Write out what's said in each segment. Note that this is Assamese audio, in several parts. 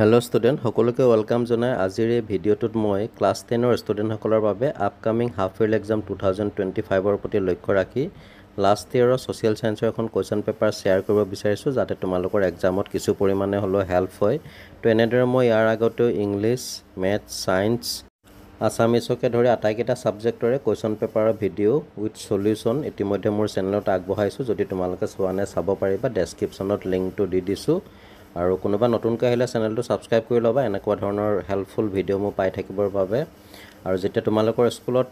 হেল্ল' ষ্টুডেণ্ট সকলোকে ৱেলকাম জনাই আজিৰ এই ভিডিঅ'টোত মই ক্লাছ 10ৰ ষ্টুডেণ্টসকলৰ বাবে আপকামিং হাফ ইয়েৰলি এক্সাম 2025ৰ প্ৰতি লক্ষ্য ৰাখি লাষ্ট ইয়েৰৰ ছ'চিয়েল ছায়েন্সৰ এখন কুৱেশ্যন পেপাৰ শ্বেয়াৰ কৰিব বিচাৰিছোঁ যাতে তোমালোকৰ এক্সামত কিছু পৰিমাণে হ'লেও হেল্প হয়। তো এনেদৰে মই ইয়াৰ আগতেও ইংলিছ, মেথছ, ছায়েন্স, আছামিছকে ধৰি আটাইকেইটা ছাবজেক্টৰে কুৱেশ্যন পেপাৰৰ ভিডিঅ' উইথ চলিউশ্যন ইতিমধ্যে মোৰ চেনেলত আগবঢ়াইছোঁ। যদি তোমালোকে চোৱা নাই চাব পাৰিবা, ডেছক্ৰিপশ্যনত লিংকটো দি দিছোঁ। আৰু কোনোবা নতুনকৈ আহিলে চেনেলটো ছাবস্ক্ৰাইব কৰি ল'বা এনেকুৱা ধৰণৰ হেল্পফুল ভিডিঅ' মোৰ পাই থাকিবৰ বাবে। আৰু যেতিয়া তোমালোকৰ স্কুলত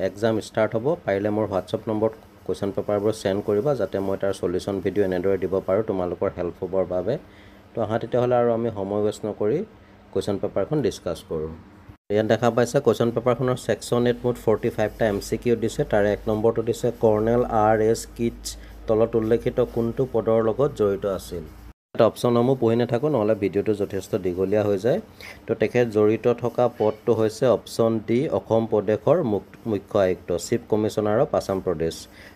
এক্সাম ষ্টাৰ্ট হ'ব পাৰিলে মোৰ হোৱাটছআপ নম্বৰত কুৱেশ্যন পেপাৰবোৰ চেণ্ড কৰিবা যাতে মই তাৰ চলিউশ্যন ভিডিঅ' এনেদৰে দিব পাৰোঁ তোমালোকৰ হেল্প হ'বৰ বাবে। তো আহা তেতিয়াহ'লে আৰু আমি সময় ৱেষ্ট নকৰি কুৱেশ্যন পেপাৰখন ডিছকাছ কৰোঁ। ইয়াত দেখা পাইছে কুৱেশ্যন পেপাৰখনৰ ছেকশ্যন 8 মুঠ 45টা MCQ দিছে। তাৰে 1 নম্বৰটো দিছে কৰ্নেল R.S. কিটছ তলত উল্লেখিত কোনটো পদৰ লগত জড়িত আছিল। অপশ্যনসমূহ পঢ়ি নাথাকোঁ নহ'লে ভিডিঅ'টো যথেষ্ট দীঘলীয়া হৈ যায়। তো তেখেত জড়িত থকা পদটো হৈছে অপশ্যন ডি অসম প্ৰদেশৰ মুখ্য আয়ুক্ত, chief commissioner of Assam Pradesh.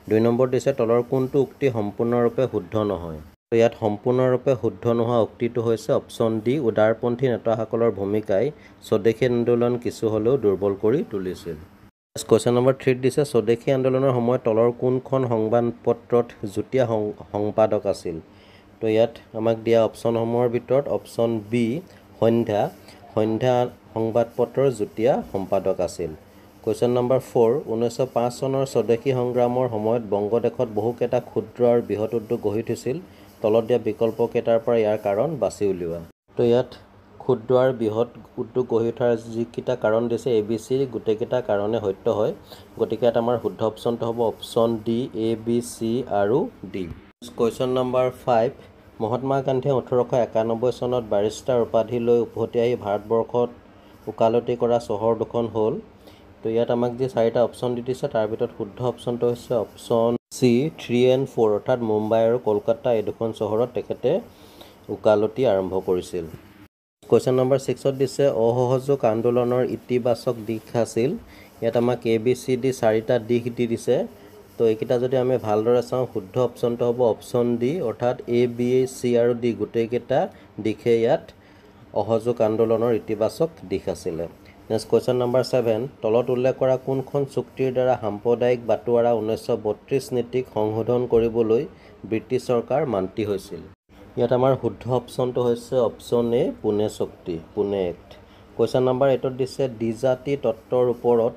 2 number দিছে তলৰ কোনটো উক্তি সম্পূৰ্ণৰূপে শুদ্ধ নহয়। তো ইয়াত সম্পূৰ্ণৰূপে শুদ্ধ নোহোৱা উক্তিটো হৈছে অপশ্যন ডি উদাৰপন্থী নেতাসকলৰ ভূমিকাই স্বদেশী আন্দোলন কিছু হ'লেও দুৰ্বল কৰি তুলিছিল। কুৱেশ্যন নম্বৰ 3 দিছে স্বদেশী আন্দোলনৰ সময়ত তলৰ কোনখন সংবাদপত্ৰত যুটীয়া সম্পাদক আছিল। তো ইয়াত আমাক দিয়া অপশ্যনসমূহৰ ভিতৰত অপশ্যন বি সন্ধ্যা সংবাদপত্ৰৰ যুটীয়া সম্পাদক আছিল। কুৱেশ্যন নম্বৰ 4 1905 চনৰ স্বদেশী সংগ্ৰামৰ সময়ত বংগদেশত বহুকেইটা ক্ষুদ্ৰ আৰু বৃহৎ উদ্যোগ গঢ়ি উঠিছিল। তলত দিয়া বিকল্পকেইটাৰ পৰা ইয়াৰ কাৰণ বাছি উলিওৱা। তো ইয়াত ক্ষুদ্ৰ আৰু বৃহৎ উদ্যোগ গঢ়ি উঠাৰ যিকেইটা কাৰণ দিছে ABC গোটেইকেইটা কাৰণে সত্য হয়। গতিকে ইয়াত আমাৰ শুদ্ধ অপশ্যনটো হ'ব অপশ্যন ডি ABC আৰু ডি। কুৱেশ্যন নম্বৰ 5 মহাত্মা গান্ধীয়ে 1891 চনত বাৰিষ্টাৰ উপাধি লৈ উভতি আহি ভাৰতবৰ্ষত ওকালতি কৰা চহৰ দুখন হ'ল। তো ইয়াত আমাক যি 4টা অপশ্যন দি দিছে তাৰ ভিতৰত শুদ্ধ অপশ্যনটো হৈছে অপশ্যন চি 3 and 4 অৰ্থাৎ মুম্বাই আৰু কলকাতা এই দুখন চহৰত তেখেতে ওকালতি আৰম্ভ কৰিছিল। কুৱেশ্যন নম্বৰ 6ত দিছে অসহযোগ আন্দোলনৰ ইতিবাচক দিশ আছিল। ইয়াত আমাক ABCD 4টা দিশ দি দিছে। তো এইকেইটা যদি আমি ভালদৰে চাওঁ শুদ্ধ অপশ্যনটো হ'ব অপশ্যন ডি অৰ্থাৎ ABC আৰু ডি গোটেইকেইটা দিশে ইয়াত অসহযোগ আন্দোলনৰ ইতিবাচক দিশ আছিলে। নেক্সট কুৱেশ্যন নম্বৰ 7 তলত উল্লেখ কৰা কোনখন চুক্তিৰ দ্বাৰা সাম্প্ৰদায়িক বাটোৱাৰা 1932 নীতিক সংশোধন কৰিবলৈ ব্ৰিটিছ চৰকাৰ মান্তি হৈছিল। ইয়াত আমাৰ শুদ্ধ অপশ্যনটো হৈছে অপশ্যন এ পুনে চুক্তি, পুনে এক্ট। কুৱেশ্যন নম্বৰ 8ত দিছে দ্বিজাতি তত্ত্বৰ ওপৰত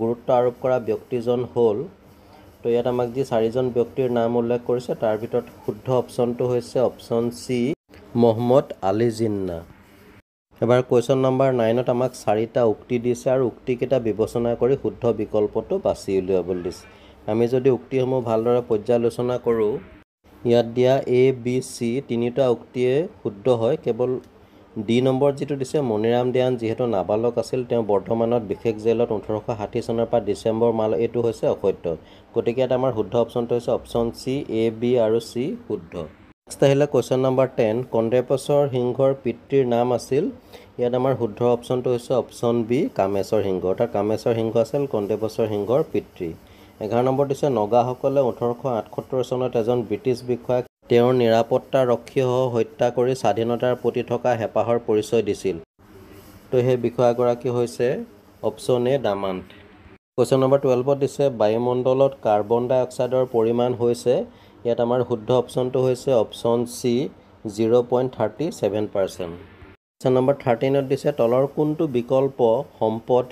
গুৰুত্ব আৰোপ কৰা ব্যক্তিজন হ'ল। তো ইয়াত আমাক যি 4জন ব্যক্তিৰ নাম উল্লেখ কৰিছে তাৰ ভিতৰত শুদ্ধ অপশ্যনটো হৈছে অপশ্যন চি মহম্মদ আলী জিন্না। এবাৰ কুৱেশ্যন নম্বৰ 9ত আমাক 4টা উক্তি দিছে আৰু উক্তিকেইটা বিবেচনা কৰি শুদ্ধ বিকল্পটো বাছি উলিয়াবলৈ দিছে। আমি যদি উক্তিসমূহ ভালদৰে পৰ্যালোচনা কৰোঁ ইয়াত দিয়া ABC তিনিটা উক্তিয়ে শুদ্ধ হয়। কেৱল ডি নম্বৰ যিটো দিছে মণিৰাম দেৱান যিহেতু নাবালক আছিল তেওঁ বৰ্ধমানত বিশেষ জেলত 1860 চনৰ পৰা ডিচেম্বৰ মাহলৈ এইটো হৈছে অসত্য। গতিকে ইয়াত আমাৰ শুদ্ধ অপশ্যনটো হৈছে অপশ্যন চি A, B আৰু C শুদ্ধ। নেক্সট আহিলে কুৱেশ্যন নম্বৰ 10 কণ্ডেপেশ্বৰ সিংহৰ পিতৃৰ নাম আছিল। ইয়াত আমাৰ শুদ্ধ অপশ্যনটো হৈছে অপশ্যন বি কামেশ্বৰ সিংহ অৰ্থাৎ কামেশ্বৰ সিংহ আছিল কণ্ডেপেশ্বৰ সিংহৰ পিতৃ। 11 নম্বৰ দিছে নগাসকলে 1878 চনত এজন ব্ৰিটিছ বিষয়াক তেওঁৰ নিৰাপত্তা ৰক্ষীসহ হত্যা কৰি স্বাধীনতাৰ প্ৰতি থকা হেঁপাহৰ পৰিচয় দিছিল। তো সেই বিষয়াগৰাকী হৈছে অপশ্যন এ দামান্ট। কুৱেশ্যন নম্বৰ 12ত দিছে বায়ুমণ্ডলত কাৰ্বন ডাই অক্সাইডৰ পৰিমাণ হৈছে। ইয়াত আমাৰ শুদ্ধ অপশ্যনটো হৈছে অপশ্যন চি 0.37%। কুৱেশ্যন নম্বৰ 13ত দিছে তলৰ কোনটো বিকল্প সম্পদ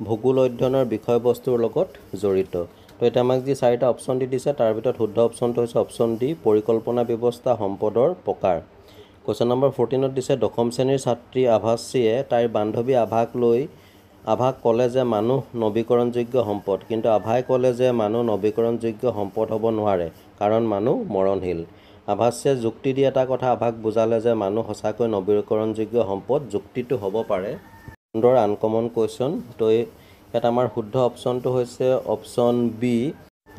ভূগোল অধ্যয়নৰ বিষয়বস্তুৰ লগত জড়িত। তো এতিয়া আমাক যি 4টা অপশ্যন দি দিছে তাৰ ভিতৰত শুদ্ধ অপশ্যনটো হৈছে অপশ্যন ডি পৰিকল্পনা ব্যৱস্থা সম্পদৰ প্ৰকাৰ। কুৱেশ্যন নম্বৰ 14ত দিছে দশম শ্ৰেণীৰ ছাত্ৰী আভাশ্ৰীয়ে তাইৰ বান্ধৱী আভাক ক'লে যে মানুহ নৱীকৰণযোগ্য সম্পদ, কিন্তু আভাই ক'লে যে মানুহ নৱীকৰণযোগ্য সম্পদ হ'ব নোৱাৰে কাৰণ মানুহ মৰণশীল। আভাশ্ৰীয়ে যুক্তি দি এটা কথা আভাক বুজালে যে মানুহ সঁচাকৈ নৱীকৰণযোগ্য সম্পদ। যুক্তিটো হ'ব পাৰে সুন্দৰ আনকমন কুৱেশ্যন। তো ইয়াত আমাৰ শুদ্ধ অপশ্যনটো হৈছে অপশ্যন বি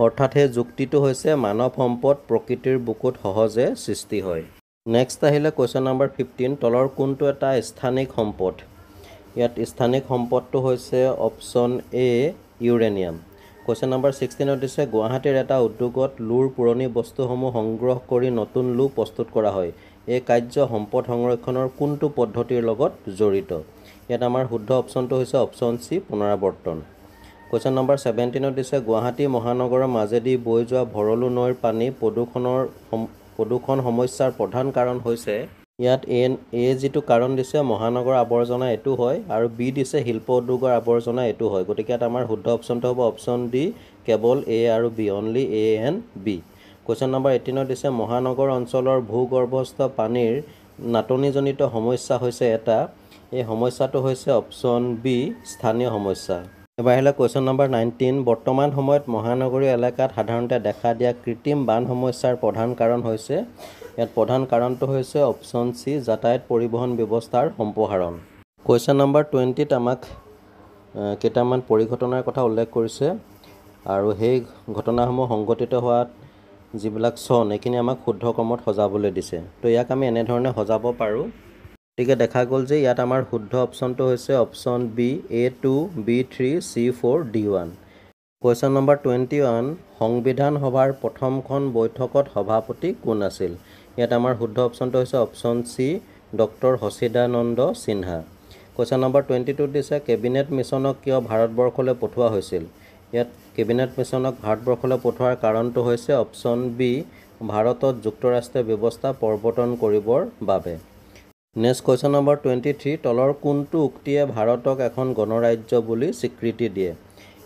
অৰ্থাৎ সেই যুক্তিটো হৈছে মানৱ সম্পদ প্ৰকৃতিৰ বুকুত সহজে সৃষ্টি হয়। নেক্সট আহিলে কুৱেশ্যন নম্বৰ 15 তলৰ কোনটো এটা স্থানিক সম্পদ। ইয়াত স্থানিক সম্পদটো হৈছে option A uranium. Question number 16ত দিছে গুৱাহাটীৰ এটা উদ্যোগত লোৰ পুৰণি বস্তুসমূহ সংগ্ৰহ কৰি নতুন লো প্ৰস্তুত কৰা হয়। এই কাৰ্য সম্পদ সংৰক্ষণৰ কোনটো পদ্ধতিৰ লগত জড়িত? ইয়াত আমাৰ শুদ্ধ অপশ্যনটো হৈছে অপশ্যন চি পুনৰাৱৰ্তন। কুৱেশ্যন নম্বৰ 17 দিছে গুৱাহাটী মহানগৰৰ মাজেদি বৈ যোৱা ভৰলু নৈৰ পানী প্ৰদূষণ সমস্যাৰ প্ৰধান কাৰণ হৈছে। ইয়াত এ যিটো কাৰণ দিছে মহানগৰ আৱৰ্জনা এইটো হয় আৰু বি দিছে শিল্প উদ্যোগৰ আৱৰ্জনা এইটো হয়। গতিকে ইয়াত আমাৰ শুদ্ধ অপশ্যনটো হ'ব অপশ্যন ডি কেৱল এ আৰু B, only A and B. Question number 18 দিছে মহানগৰ অঞ্চলৰ ভূগৰ্ভস্থ পানীৰ নাটনিজনিত সমস্যা হৈছে এটা। এই সমস্যাটো হৈছে অপশ্যন বি স্থানীয় সমস্যা। এবাৰ আহিলে কুৱেশ্যন নম্বৰ 19 বৰ্তমান সময়ত মহানগৰীয় এলেকাত সাধাৰণতে দেখা দিয়া কৃত্ৰিম বান সমস্যাৰ প্ৰধান কাৰণ হৈছে। ইয়াত প্ৰধান কাৰণটো হৈছে অপশ্যন চি যাতায়াত পৰিবহণ ব্যৱস্থাৰ সম্প্ৰসাৰণ। কুৱেশ্যন নম্বৰ 20ত আমাক কেইটামান পৰিঘটনাৰ কথা উল্লেখ কৰিছে আৰু সেই ঘটনাসমূহ সংঘটিত হোৱাত যিবিলাক চন এইখিনি আমাক শুদ্ধ ক্ৰমত সজাবলৈ দিছে। তো ইয়াক আমি এনেধৰণে সজাব পাৰোঁ। গতিকে দেখা গ'ল যে ইয়াত আমাৰ শুদ্ধ অপশ্যনটো হৈছে option B A2, B3, C4, D1। Question number 21 সংবিধান সভাৰ প্ৰথমখন বৈঠকত সভাপতি কোন আছিল? ইয়াত আমাৰ শুদ্ধ অপশ্যনটো হৈছে option C doctor Sachidananda Sinha. Question number 22 দিছে কেবিনেট মিছনক কিয় ভাৰতবৰ্ষলৈ পঠোৱা হৈছিল? ইয়াত কেবিনেট মিছনক ভাৰতবৰ্ষলৈ পঠোৱাৰ কাৰণটো হৈছে অপশ্যন বি ভাৰতত যুক্তৰাষ্ট্ৰীয় ব্যৱস্থা প্ৰৱৰ্তন কৰিবৰ বাবে। নেক্সট কুৱেশ্যন নম্বৰ 23 তলৰ কোনটো উক্তিয়ে ভাৰতক এখন গণৰাজ্য বুলি স্বীকৃতি দিয়ে?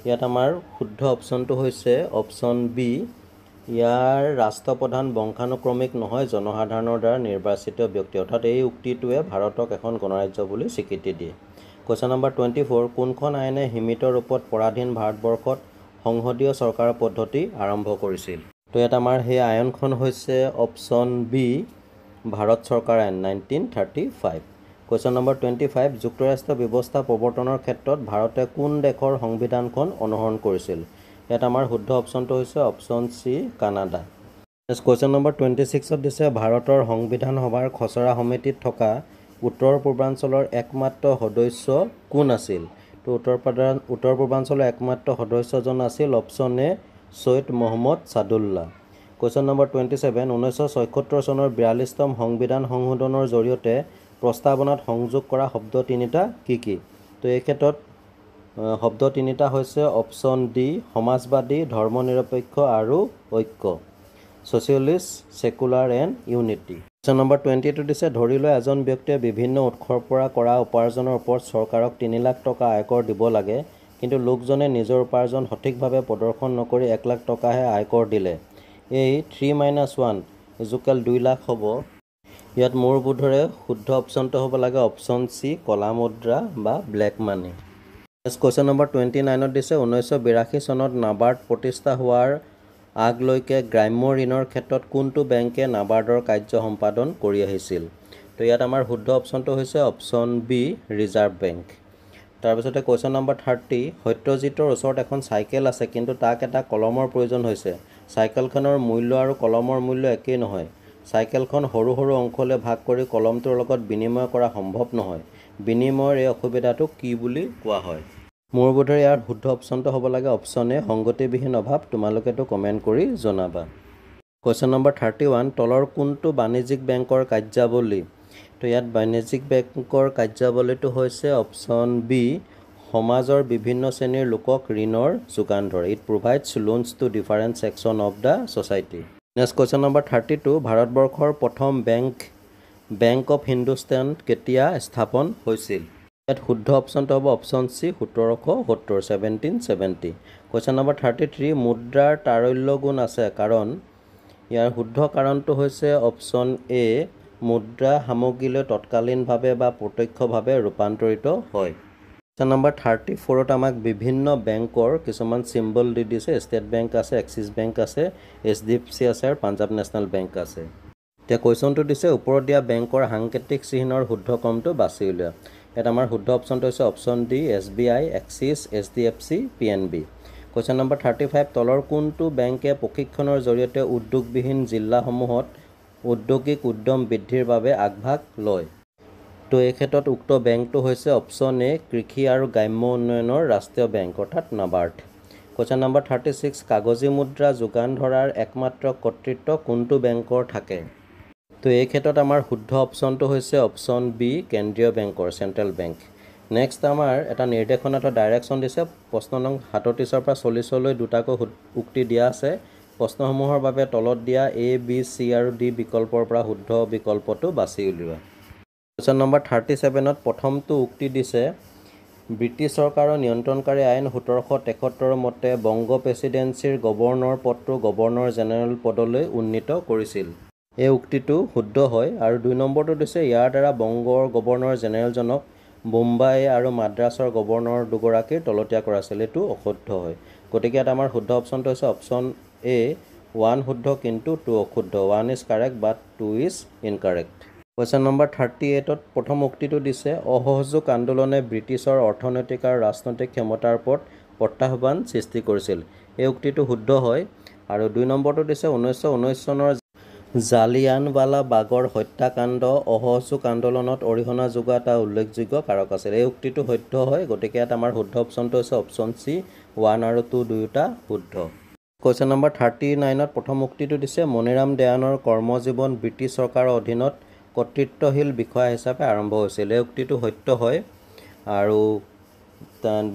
ইয়াত আমাৰ শুদ্ধ অপশ্যনটো হৈছে অপশ্যন বি ইয়াৰ ৰাষ্ট্ৰপ্ৰধান বংশানুক্ৰমিক নহয় জনসাধাৰণৰ দ্বাৰা নিৰ্বাচিত ব্যক্তি, অৰ্থাৎ এই উক্তিটোৱে ভাৰতক এখন গণৰাজ্য বুলি স্বীকৃতি দিয়ে। কুৱেশ্যন নম্বৰ 24 কোনখন আইনে সীমিত ৰূপত পৰাধীন ভাৰতবৰ্ষত সংসদীয় চৰকাৰৰ পদ্ধতি আৰম্ভ কৰিছিল? তো ইয়াত আমাৰ সেই আইনখন হৈছে অপশ্যন বি ভাৰত চৰকাৰ আইন 1935। কুৱেশ্যন নম্বৰ 25 যুক্তৰাষ্ট্ৰীয় ব্যৱস্থা প্ৰৱৰ্তনৰ ক্ষেত্ৰত ভাৰতে কোন দেশৰ সংবিধানখন অনুসৰণ কৰিছিল? ইয়াত আমাৰ শুদ্ধ অপশ্যনটো হৈছে option C Canada. Next question number 26ত দিছে ভাৰতৰ সংবিধান সভাৰ খচৰা সমিতিত থকা উত্তৰ পূৰ্বাঞ্চলৰ একমাত্ৰ সদস্য কোন আছিল? তো উত্তৰ পূৰ্বাঞ্চলৰ একমাত্ৰ সদস্যজন আছিল option A Syed Mohammed Saadulla. Question number 27 1976 চনৰ 42তম সংবিধান সংশোধনৰ জৰিয়তে প্ৰস্তাৱনাত সংযোগ কৰা শব্দ তিনিটা কি কি? তো এই ক্ষেত্ৰত শব্দ তিনিটা হৈছে অপশ্যন ডি সমাজবাদী, ধৰ্মনিৰপেক্ষ আৰু ঐক্য, socialist, secular and unity. Question number 22 দিছে ধৰি লোৱা এজন ব্যক্তিয়ে বিভিন্ন উৎসৰ পৰা কৰা উপাৰ্জনৰ ওপৰত চৰকাৰক 3 লাখ টকা আয়কৰ দিব লাগে, কিন্তু লোকজনে নিজৰ উপাৰ্জন সঠিকভাৱে প্ৰদৰ্শন নকৰি 1 লাখ টকাহে আয়কৰ দিলে। এই 3 - 1 = 2 লাখ হ'ব। ইয়াত মোৰ বোধৰে শুদ্ধ অপশ্যনটো হ'ব লাগে অপশ্যন চি কলা মুদ্ৰা বা black money. Next question number 29ত দিছে 1982 চনত নাবাৰ্ড প্ৰতিষ্ঠা হোৱাৰ আগলৈকে গ্ৰাম্য ঋণৰ ক্ষেত্ৰত কোনটো বেংকে নাবাৰ্ডৰ কাৰ্য সম্পাদন কৰি আহিছিল? তো ইয়াত আমাৰ শুদ্ধ অপশ্যনটো হৈছে অপশ্যন বি ৰিজাৰ্ভ বেংক। তাৰপিছতে কুৱেশ্যন নম্বৰ 30 সত্যজিতৰ ওচৰত এখন চাইকেল আছে কিন্তু তাক এটা কলমৰ প্ৰয়োজন হৈছে। চাইকেলখনৰ মূল্য আৰু কলমৰ মূল্য একেই নহয়। চাইকেলখন সৰু সৰু অংশলৈ ভাগ কৰি কলমটোৰ লগত বিনিময় কৰা সম্ভৱ নহয়। বিনিময়ৰ এই অসুবিধাটোক কি বুলি কোৱা হয়? মোৰ বোধেৰে ইয়াৰ শুদ্ধ অপশ্যনটো হ'ব লাগে অপশ্যন এ সংগতিবিহীন অভাৱ। তোমালোকেতো কমেণ্ট কৰি জনাবা। কুৱেশ্যন নম্বৰ 31 তলৰ কোনটো বাণিজ্যিক বেংকৰ কাৰ্যাৱলী? তো ইয়াত বাণিজ্যিক বেংকৰ কাৰ্যাৱলীটো হৈছে অপশ্যন বি সমাজৰ বিভিন্ন শ্ৰেণীৰ লোকক ঋণৰ যোগান ধৰে। It provides loans to different section of the society. Next question number 32 ভাৰতবৰ্ষৰ প্ৰথম বেংক অফ হিন্দুস্তান কেতিয়া স্থাপন হৈছিল? ইয়াত শুদ্ধ অপশ্যনটো হ'ব অপশ্যন চি 1770 1770। কুৱেশ্যন নম্বৰ 33 মুদ্ৰাৰ তাৰল্য গুণ আছে কাৰণ? ইয়াৰ শুদ্ধ কাৰণটো হৈছে অপশ্যন এ মুদ্ৰা সামগ্ৰীলৈ তৎকালীনভাৱে বা প্ৰত্যক্ষভাৱে ৰূপান্তৰিত হয়। কুৱেশ্যন নম্বৰ 34ত আমাক বিভিন্ন বেংকৰ কিছুমান চিম্বল দি দিছে। ষ্টেট বেংক আছে, এক্সিছ বেংক আছে, HDFC আছে আৰু পাঞ্জাৱ নেশ্যনেল বেংক আছে। এতিয়া কুৱেশ্যনটো দিছে ওপৰত দিয়া বেংকৰ সাংকেতিক চিহ্নৰ শুদ্ধ ক্ৰমটো বাছি উলিওৱা। ইয়াত আমাৰ শুদ্ধ অপশ্যনটো হৈছে option D SBI, axis, HDFC, PNB। Question number 35 তলৰ কোনটো বেংকে প্ৰশিক্ষণৰ জৰিয়তে উদ্যোগবিহীন জিলাসমূহত ঔদ্যোগিক উদ্যম বৃদ্ধিৰ বাবে আগভাগ লয়? তো এই ক্ষেত্ৰত উক্ত বেংকটো হৈছে অপশ্যন এ কৃষি আৰু গ্ৰাম্য উন্নয়নৰ ৰাষ্ট্ৰীয় বেংক অৰ্থাৎ নাবাৰ্ড। কুৱেশ্যন নম্বৰ 36 কাগজী মুদ্ৰা যোগান ধৰাৰ একমাত্ৰ কৰ্তৃত্ব কোনটো বেংকৰ থাকে? তো এই ক্ষেত্ৰত আমাৰ শুদ্ধ অপশ্যনটো হৈছে অপশ্যন বি কেন্দ্ৰীয় বেংকৰ চেণ্ট্ৰেল বেংক। নেক্সট আমাৰ এটা নিৰ্দেশনা এটা ডাইৰেকশ্যন দিছে। প্ৰশ্ন নং 37 পৰা 40লৈ দুটাকৈ উক্তি দিয়া আছে। প্ৰশ্নসমূহৰ বাবে তলত দিয়া এ বি চি আৰু ডি বিকল্পৰ পৰা শুদ্ধ বিকল্পটো বাছি উলিওৱা। কুৱেশ্যন নম্বৰ 37ত প্ৰথমটো উক্তি দিছে ব্ৰিটিছ চৰকাৰৰ নিয়ন্ত্ৰণকাৰী আইন 1773 মতে বংগ প্ৰেচিডেন্সিৰ গভৰ্ণৰ পদটো গভৰ্ণৰ জেনেৰেল পদলৈ উন্নীত কৰিছিল। এই উক্তিটো শুদ্ধ হয়। আৰু 2 নম্বৰটো দিছে ইয়াৰ দ্বাৰা বংগৰ গভৰ্ণৰ জেনেৰেলজনক বোম্বাই আৰু মাদ্ৰাছৰ গভৰ্ণৰ দুগৰাকীৰ তলতীয়া কৰাইছিল। এইটো অশুদ্ধ হয়। গতিকে ইয়াত আমাৰ শুদ্ধ অপশ্যনটো হৈছে অপশ্যন এ 1 শুদ্ধ কিন্তু 2 অশুদ্ধ। 1 is correct but 2 is incorrect. Question number 38ত প্ৰথম উক্তিটো দিছে অসহযোগ আন্দোলনে ব্ৰিটিছৰ অৰ্থনৈতিক আৰু ৰাজনৈতিক ক্ষমতাৰ ওপৰত প্ৰত্যাহ্বান সৃষ্টি কৰিছিল। এই উক্তিটো শুদ্ধ হয়। আৰু 2 নম্বৰটো দিছে 1919 চনৰ জালিয়ানৱালা বাগৰ হত্যাকাণ্ড অসহযোগ আন্দোলনত অৰিহণা যোগোৱা এটা উল্লেখযোগ্য কাৰক আছিল। এই উক্তিটো সত্য হয়। গতিকে ইয়াত আমাৰ শুদ্ধ অপশ্যনটো হৈছে অপশ্যন চি 1 আৰু 2 দুয়োটা শুদ্ধ। কুৱেশ্যন নম্বৰ 39ত প্ৰথম উক্তিটো দিছে মণিৰাম দেৱানৰ কৰ্মজীৱন ব্ৰিটিছ চৰকাৰৰ অধীনত কৰ্তৃত্বশীল বিষয়া হিচাপে আৰম্ভ হৈছিল। এই উক্তিটো সত্য হয়। আৰু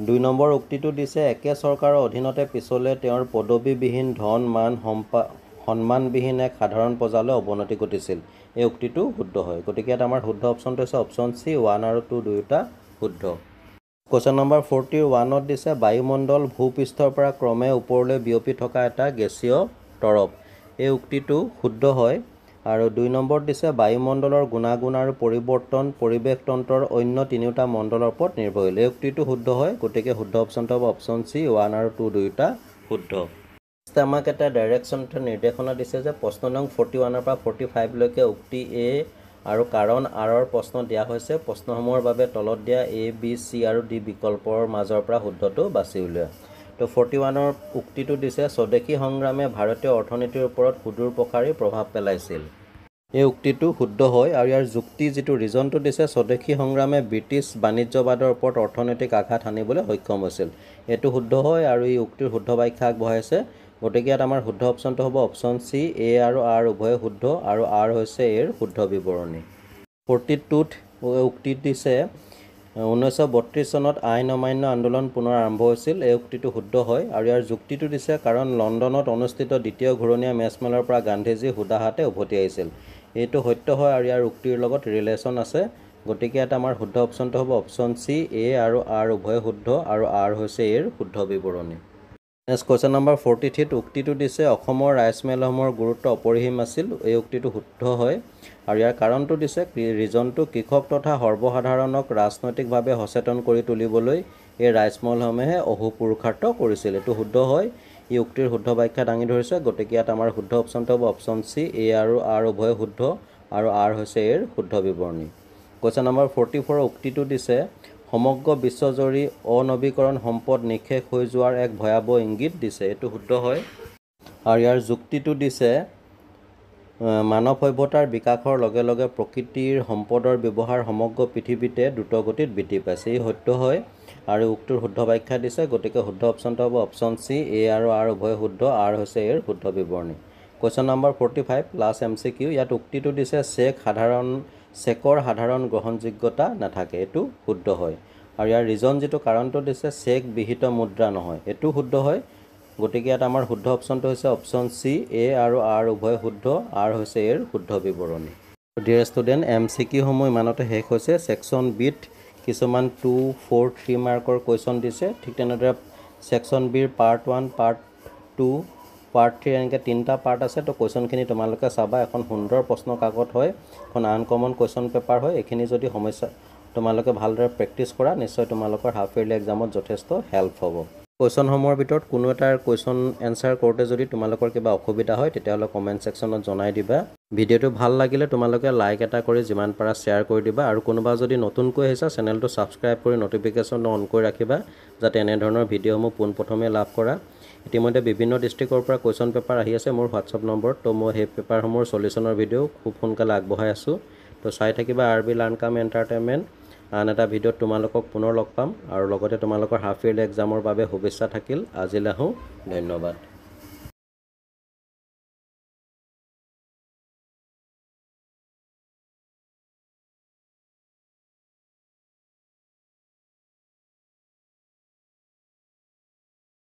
2 নম্বৰ উক্তিটো দিছে একে চৰকাৰৰ অধীনতে পিছলৈ তেওঁৰ পদবীবিহীন ধন মান সন্মানবিহীন এক সাধাৰণ প্ৰজালৈ অৱনতি ঘটিছিল। এই উক্তিটো শুদ্ধ হয়। গতিকে ইয়াত আমাৰ শুদ্ধ অপশ্যনটো হৈছে অপশ্যন চি 1 আৰু 2 দুয়োটা শুদ্ধ। কুৱেশ্যন নম্বৰ 41ত দিছে বায়ুমণ্ডল ভূপৃষ্ঠৰ পৰা ক্ৰমে ওপৰলৈ বিয়পি থকা এটা গেছীয় তৰপ। এই উক্তিটো শুদ্ধ হয়। আৰু 2 নম্বৰত দিছে বায়ুমণ্ডলৰ গুণাগুণ আৰু পৰিৱৰ্তন পৰিৱেশ তন্ত্ৰৰ অন্য তিনিওটা মণ্ডলৰ ওপৰত নিৰ্ভৰশীল। এই উক্তিটো শুদ্ধ হয়। গতিকে শুদ্ধ অপশ্যনটো হ'ব অপশ্যন চি 1 আৰু 2 দুয়োটা শুদ্ধ। আমাক এটা ডাইৰেকশ্যন নিৰ্দেশনা দিছে যে প্ৰশ্ন নং 41 পৰা 45লৈকে উক্তি এ আৰু কাৰণ আৰৰ প্ৰশ্ন দিয়া হৈছে। প্ৰশ্নসমূহৰ বাবে তলত দিয়া এ বি চি আৰু ডি বিকল্পৰ মাজৰ পৰা শুদ্ধটো বাছি উলিওৱা। তো 41ৰ উক্তিটো দিছে স্বদেশী সংগ্ৰামে ভাৰতীয় অৰ্থনীতিৰ ওপৰত সুদূৰ প্ৰসাৰী প্ৰভাৱ পেলাইছিল। এই উক্তিটো শুদ্ধ হয়। আৰু ইয়াৰ যুক্তি যিটো ৰিজনটো দিছে স্বদেশী সংগ্ৰামে ব্ৰিটিছ বাণিজ্যবাদৰ ওপৰত অৰ্থনৈতিক আঘাত হানিবলৈ সক্ষম হৈছিল। এইটো শুদ্ধ হয়। আৰু এই উক্তিৰ শুদ্ধ ব্যাখ্যা আগবঢ়াইছে। গতিকে ইয়াত আমাৰ শুদ্ধ অপশ্যনটো হ'ব অপশ্যন চি এ আৰু আৰ উভয়ে শুদ্ধ আৰু আৰ হৈছে এৰ শুদ্ধ বিৱৰণী। 42ত উক্তি দিছে 1932 চনত আইন অমান্য আন্দোলন পুনৰ আৰম্ভ হৈছিল। এই উক্তিটো শুদ্ধ হয়। আৰু ইয়াৰ যুক্তিটো দিছে কাৰণ লণ্ডনত অনুষ্ঠিত দ্বিতীয় ঘূৰণীয়া মেচমেলৰ পৰা গান্ধীজী সুদাহাতে উভতি আহিছিল। এইটো সত্য হয়। আৰু ইয়াৰ উক্তিৰ লগত ৰিলেশ্যন আছে। গতিকে ইয়াত আমাৰ শুদ্ধ অপশ্যনটো হ'ব অপশ্যন চি এ আৰু আৰ উভয়ে শুদ্ধ আৰু আৰ হৈছে এৰ শুদ্ধ বিৱৰণী। নেক্সট কুৱেশ্যন নম্বৰ 43ত উক্তিটো দিছে অসমৰ ৰাইচ মিলসমূহৰ গুৰুত্ব অপৰিসীম আছিল। এই উক্তিটো শুদ্ধ হয়। আৰু ইয়াৰ কাৰণটো দিছে ৰিজনটো কৃষক তথা সৰ্বসাধাৰণক ৰাজনৈতিকভাৱে সচেতন কৰি তুলিবলৈ এই ৰাইচ মিলসমূহে অহোপুৰুষাৰ্থ কৰিছিল। এইটো শুদ্ধ হয়। এই উক্তিৰ শুদ্ধ ব্যাখ্যা দাঙি ধৰিছে। গতিকে ইয়াত আমাৰ শুদ্ধ অপশ্যনটো হ'ব অপশ্যন চি এ আৰু আৰ উভয়ে শুদ্ধ আৰু আৰ হৈছে এৰ শুদ্ধ বিৱৰণী। কুৱেশ্যন নম্বৰ 44ৰ উক্তিটো দিছে সমগ্ৰ বিশ্বজুৰি অনবীকৰণ সম্পদ নিঃশেষ হৈ যোৱাৰ এক ভয়াৱহ ইংগিত দিছে। এইটো শুদ্ধ হয়। আৰু ইয়াৰ যুক্তিটো দিছে মানৱ সভ্যতাৰ বিকাশৰ লগে লগে প্ৰকৃতিৰ সম্পদৰ ব্যৱহাৰ সমগ্ৰ পৃথিৱীতে দ্ৰুতগতিত বৃদ্ধি পাইছে। এই সত্য হয়। আৰু উক্তিৰ শুদ্ধ ব্যাখ্যা দিছে। গতিকে শুদ্ধ অপশ্যনটো হ'ব অপশ্যন চি এ আৰু আৰ উভয়ে শুদ্ধ আৰ হৈছে এৰ শুদ্ধ বিৱৰণী। Question number 45 plus MCQ। ইয়াত উক্তিটো দিছে চেকৰ সাধাৰণ গ্ৰহণযোগ্যতা নাথাকে। এইটো শুদ্ধ হয়। আৰু ইয়াৰ ৰিজন যিটো কাৰণটো দিছে চেক বিহিত মুদ্ৰা নহয়। এইটো শুদ্ধ হয়। গতিকে ইয়াত আমাৰ শুদ্ধ অপশ্যনটো হৈছে অপশ্যন চি এ আৰু আৰ উভয়ে শুদ্ধ আৰ হৈছে এৰ শুদ্ধ বিৱৰণী। ডিয়াৰ ষ্টুডেণ্ট MCQসমূহ ইমানতে শেষ হৈছে। ছেকশ্যন বিত কিছুমান 2, 4, 3 মাৰ্কৰ কুৱেশ্যন দিছে। ঠিক তেনেদৰে ছেকশ্যন বিৰ পাৰ্ট 1, পাৰ্ট 2, পাৰ্ট 3 এনেকৈ 3টা পাৰ্ট আছে। তো কুৱেশ্যনখিনি তোমালোকে চাবা। এখন সুন্দৰ প্ৰশ্ন কাকত হয়। এখন আনকমন কুৱেশ্যন পেপাৰ হয়। এইখিনি যদি সমস্যা তোমালোকে ভালদৰে প্ৰেক্টিছ কৰা নিশ্চয় তোমালোকৰ হাফ ইয়াৰলি এক্সামত যথেষ্ট হেল্প হ'ব। কুৱেশ্যনসমূহৰ ভিতৰত কোনো এটা কুৱেশ্যন এনচাৰ কৰোঁতে যদি তোমালোকৰ কিবা অসুবিধা হয় তেতিয়াহ'লে কমেণ্ট ছেকশ্যনত জনাই দিবা। ভিডিঅ'টো ভাল লাগিলে তোমালোকে লাইক এটা কৰি যিমান পাৰা শ্বেয়াৰ কৰি দিবা। আৰু কোনোবা যদি নতুনকৈ আহিছা চেনেলটো ছাবস্ক্ৰাইব কৰি নটিফিকেশ্যন অন কৰি ৰাখিবা যাতে এনেধৰণৰ ভিডিঅ'সমূহ পোনপ্ৰথমে লাভ কৰা। ইতিমধ্যে বিভিন্ন ডিষ্ট্ৰিক্টৰ পৰা কুৱেশ্যন পেপাৰ আহি আছে মোৰ হোৱাটছআপ নম্বৰত। তো মই সেই পেপাৰসমূহৰ চলিউশ্যনৰ ভিডিঅ' খুব সোনকালে আগবঢ়াই আছোঁ। তো চাই থাকিবা RB লাৰ্ণ কাম এণ্টাৰটেইনমেণ্ট। আন এটা ভিডিঅ'ত তোমালোকক পুনৰ লগ পাম। আৰু লগতে তোমালোকৰ হাফ ইয়াৰলি এক্সামৰ বাবে শুভেচ্ছা থাকিল। আজিলৈ আহোঁ। ধন্যবাদ।